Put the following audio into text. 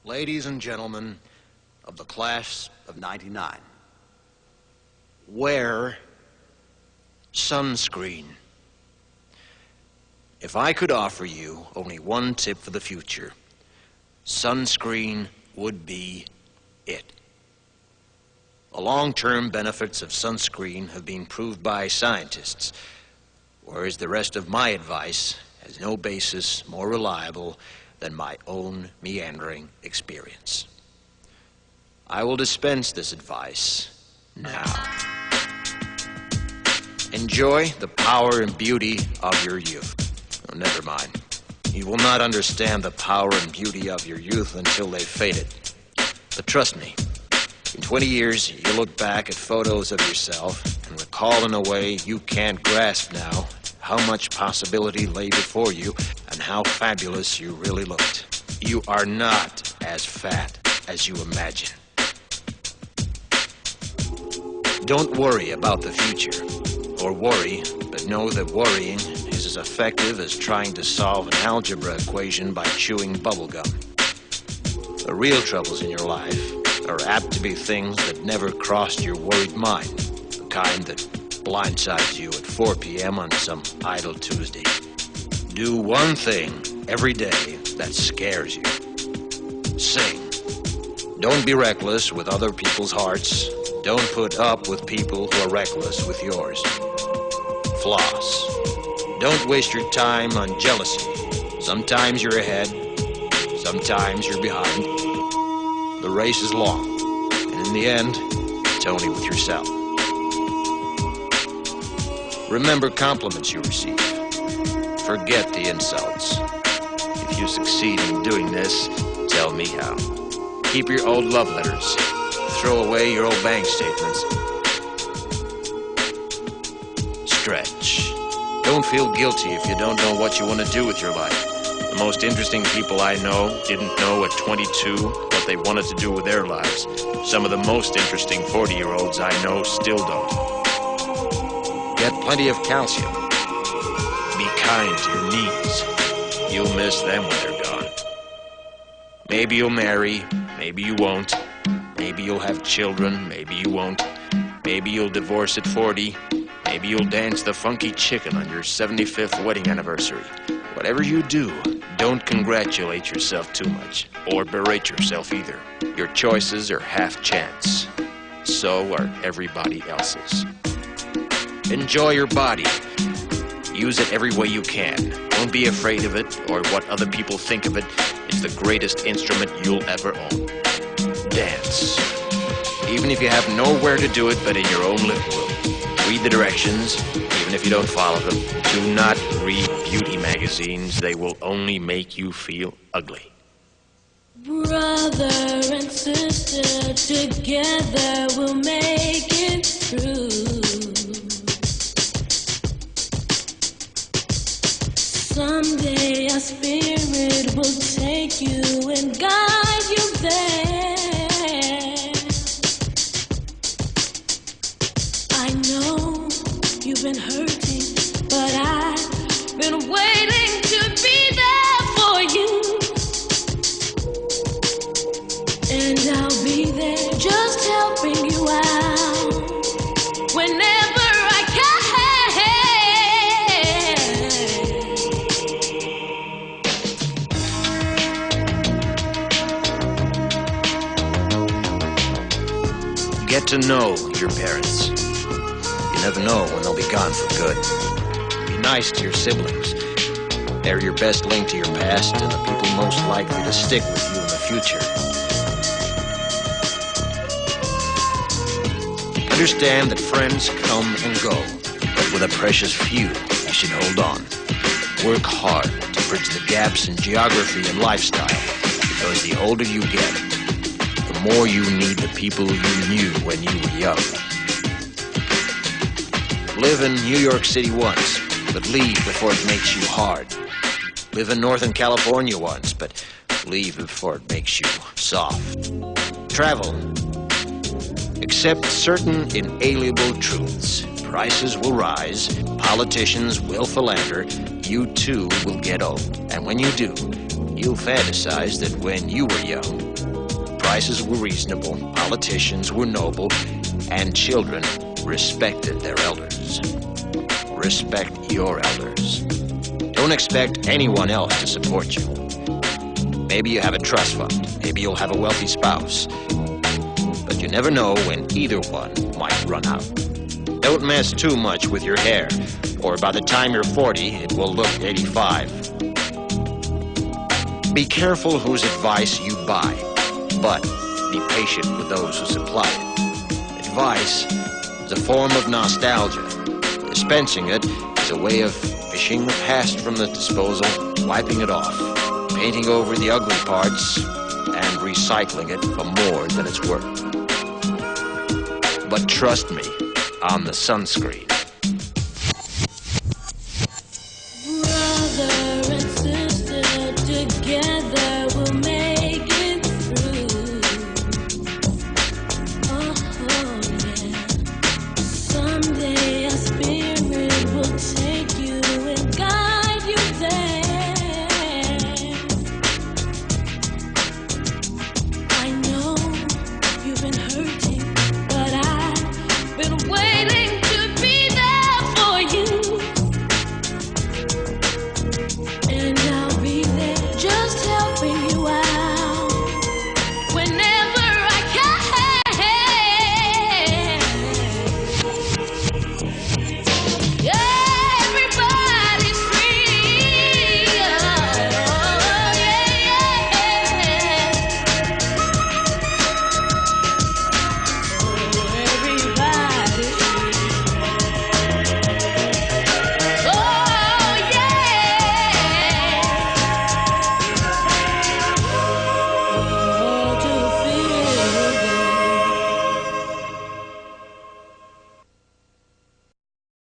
Ladies and gentlemen of the class of '99, wear sunscreen. If I could offer you only one tip for the future, sunscreen would be it. The long-term benefits of sunscreen have been proved by scientists, whereas the rest of my advice has no basis more reliable than my own meandering experience. I will dispense this advice now. Enjoy the power and beauty of your youth. Oh, never mind. You will not understand the power and beauty of your youth until they've faded. But trust me, in 20 years, you'll look back at photos of yourself and recall in a way you can't grasp now how much possibility lay before you and how fabulous you really looked. You are not as fat as you imagine. Don't worry about the future, or worry, but know that worrying is as effective as trying to solve an algebra equation by chewing bubblegum. The real troubles in your life are apt to be things that never crossed your worried mind, the kind that blindsides you at 4 p.m. on some idle Tuesday. Do one thing every day that scares you. Sing. Don't be reckless with other people's hearts. Don't put up with people who are reckless with yours. Floss. Don't waste your time on jealousy. Sometimes you're ahead, sometimes you're behind. The race is long, and in the end, it's only with yourself. Remember compliments you receive. Forget the insults. If you succeed in doing this, tell me how. Keep your old love letters. Throw away your old bank statements. Stretch. Don't feel guilty if you don't know what you want to do with your life. The most interesting people I know didn't know at 22 what they wanted to do with their lives. Some of the most interesting 40-year-olds I know still don't. Get plenty of calcium. Be kind to your knees. You'll miss them when they're gone. Maybe you'll marry, maybe you won't. Maybe you'll have children, maybe you won't. Maybe you'll divorce at 40. Maybe you'll dance the funky chicken on your 75th wedding anniversary. Whatever you do, don't congratulate yourself too much, or berate yourself either. Your choices are half chance. So are everybody else's. Enjoy your body. Use it every way you can. Don't be afraid of it or what other people think of it. It's the greatest instrument you'll ever own. Dance. Even if you have nowhere to do it but in your own living room. Read the directions, even if you don't follow them. Do not read beauty magazines. They will only make you feel ugly. Brother and sister, together we'll make it through. Someday our spirit will take you and guide you there. I know you've been hurting, but I've been waiting to be there for you. And I'll be there just helping you out whenever I can. Get to know your parents. You never know when they'll be gone for good. Be nice to your siblings. They're your best link to your past and the people most likely to stick with you in the future. Understand that friends come and go, but with a precious few, you should hold on. Work hard to bridge the gaps in geography and lifestyle, because the older you get, the more you need the people you knew when you were young. Live in New York City once, but leave before it makes you hard. Live in Northern California once, but leave before it makes you soft. Travel. Accept certain inalienable truths. Prices will rise, politicians will philander, you too will get old. And when you do, you'll fantasize that when you were young, prices were reasonable, politicians were noble, and children respected their elders. Respect your elders. Don't expect anyone else to support you. Maybe you have a trust fund. Maybe you'll have a wealthy spouse. But you never know when either one might run out. Don't mess too much with your hair, or by the time you're 40, it will look 85. Be careful whose advice you buy, but be patient with those who supply it. Advice is a form of nostalgia. Dispensing it is a way of fishing the past from the disposal, wiping it off, painting over the ugly parts, and recycling it for more than it's worth. But trust me on the sunscreen.